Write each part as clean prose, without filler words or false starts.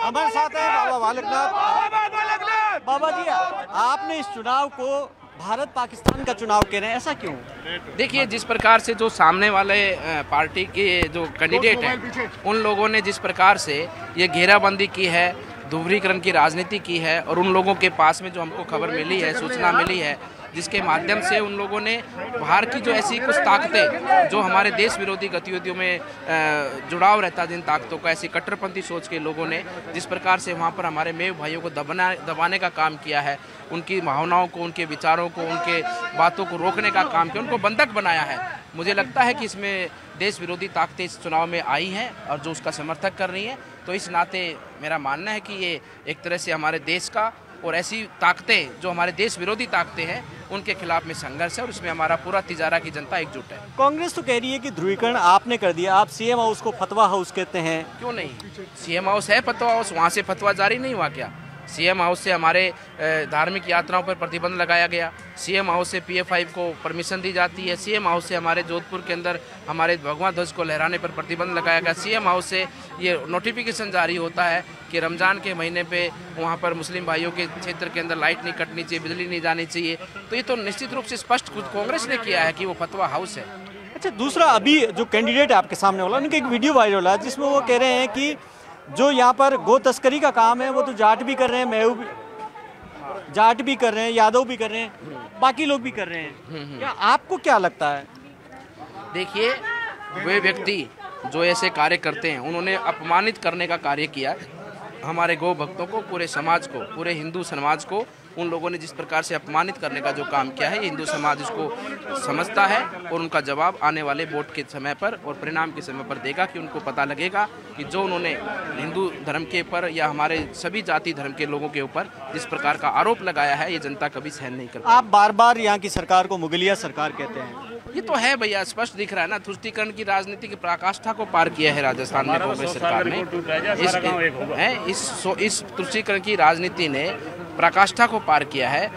हमारे साथ है बाबा बालकनाथ। बाबा जी, आपने इस चुनाव को भारत पाकिस्तान का चुनाव कह रहे हैं, ऐसा क्यों? देखिए, जिस प्रकार से जो सामने वाले पार्टी के जो कैंडिडेट हैं, उन लोगों ने जिस प्रकार से ये घेराबंदी की है, दोहरीकरण की राजनीति की है, और उन लोगों के पास में जो हमको खबर मिली है, सूचना मिली है, जिसके माध्यम से उन लोगों ने बाहर की जो ऐसी कुछ ताकतें जो हमारे देश विरोधी गतिविधियों में जुड़ाव रहता है, जिन ताकतों का, ऐसी कट्टरपंथी सोच के लोगों ने जिस प्रकार से वहाँ पर हमारे मेव भाइयों को दबाने का काम किया है, उनकी भावनाओं को, उनके विचारों को, उनके बातों को रोकने का काम किया, उनको बंधक बनाया है। मुझे लगता है कि इसमें देश विरोधी ताकतें इस चुनाव में आई हैं और जो उसका समर्थक कर रही हैं, तो इस नाते मेरा मानना है कि ये एक तरह से हमारे देश का और ऐसी ताकतें जो हमारे देश विरोधी ताकतें हैं, उनके खिलाफ में संघर्ष है, और इसमें हमारा पूरा तिजारा की जनता एकजुट है। कांग्रेस तो कह रही है कि ध्रुवीकरण आपने कर दिया, आप सीएम हाउस को फतवा हाउस कहते हैं। क्यों नहीं? सीएम हाउस है फतवा हाउस, वहाँ से फतवा जारी नहीं हुआ क्या? सीएम हाउस से हमारे धार्मिक यात्राओं पर प्रतिबंध लगाया गया, सीएम हाउस से PF5 को परमिशन दी जाती है, सीएम हाउस से हमारे जोधपुर के अंदर हमारे भगवा ध्वज को लहराने पर प्रतिबंध लगाया गया, सीएम हाउस से ये नोटिफिकेशन जारी होता है कि रमज़ान के महीने पे वहाँ पर मुस्लिम भाइयों के क्षेत्र के अंदर लाइट नहीं कटनी चाहिए, बिजली नहीं जानी चाहिए। तो ये तो निश्चित रूप से स्पष्ट कांग्रेस ने किया है कि वो फतवा हाउस है। अच्छा, दूसरा, अभी जो कैंडिडेट है आपके सामने वाला, उनका एक वीडियो वायरल हुआ जिसमें वो कह रहे हैं कि जो यहाँ पर गो तस्करी का काम है वो तो जाट भी कर रहे हैं, मेहू भी, जाट भी कर रहे हैं, यादव भी कर रहे हैं, बाकी लोग भी कर रहे हैं। क्या आपको क्या लगता है? देखिए, वे व्यक्ति जो ऐसे कार्य करते हैं, उन्होंने अपमानित करने का कार्य किया हमारे गौ भक्तों को, पूरे समाज को, पूरे हिंदू समाज को। उन लोगों ने जिस प्रकार से अपमानित करने का जो काम किया है, ये हिंदू समाज इसको समझता है, और उनका जवाब आने वाले वोट के समय पर और परिणाम के समय पर देगा कि उनको पता लगेगा कि जो उन्होंने हिंदू धर्म के ऊपर या हमारे सभी जाति धर्म के लोगों के ऊपर जिस प्रकार का आरोप लगाया है, ये जनता कभी सहन नहीं करती। आप बार बार यहाँ की सरकार को मुगलिया सरकार कहते हैं। ये तो है भैया, स्पष्ट दिख रहा है ना, तुष्टीकरण की राजनीति की पराकाष्ठा को पार किया है राजस्थान में कांग्रेस सरकार ने। इस तुष्टीकरण की राजनीति ने पराकाष्ठा को पार किया है।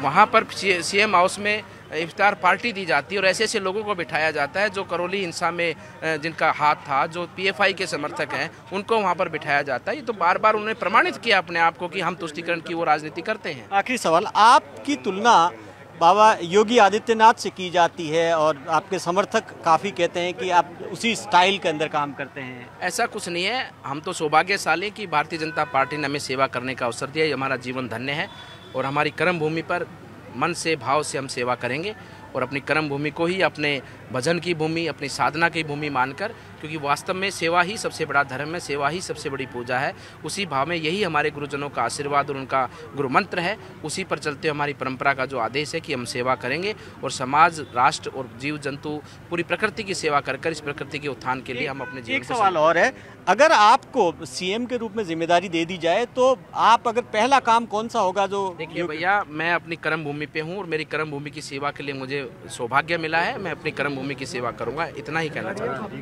वहाँ पर सीएम हाउस में इफ्तार पार्टी दी जाती है और ऐसे ऐसे लोगों को बिठाया जाता है जो करौली हिंसा में जिनका हाथ था, जो PF5 के समर्थक हैं, उनको वहाँ पर बिठाया जाता है। ये तो बार बार उन्होंने प्रमाणित किया अपने आप को कि हम तुष्टीकरण की वो राजनीति करते हैं। आखिरी सवाल, आपकी तुलना बाबा योगी आदित्यनाथ से की जाती है और आपके समर्थक काफ़ी कहते हैं कि आप उसी स्टाइल के अंदर काम करते हैं। ऐसा कुछ नहीं है, हम तो सौभाग्यशाली कि भारतीय जनता पार्टी ने हमें सेवा करने का अवसर दिया। ये हमारा जीवन धन्य है और हमारी कर्म भूमि पर मन से, भाव से हम सेवा करेंगे और अपनी कर्म भूमि को ही अपने भजन की भूमि, अपनी साधना की भूमि मानकर, क्योंकि वास्तव में सेवा ही सबसे बड़ा धर्म है, सेवा ही सबसे बड़ी पूजा है। उसी भाव में यही हमारे गुरुजनों का आशीर्वाद और उनका गुरु मंत्र है। उसी पर चलते हमारी परंपरा का जो आदेश है कि हम सेवा करेंगे और समाज, राष्ट्र और जीव जंतु, पूरी प्रकृति की सेवा कर इस प्रकृति के उत्थान के लिए हम अपने जीवन। एक सवाल और है, अगर आपको सीएम के रूप में जिम्मेदारी दे दी जाए तो आप अगर पहला काम कौन सा होगा? जो देखिए भैया, मैं अपनी कर्म भूमि पे हूँ और मेरी कर्म भूमि की सेवा के लिए मुझे सौभाग्य मिला है। मैं अपनी कर्म भूमि की सेवा करूँगा, इतना ही कहना चाहता हूँ।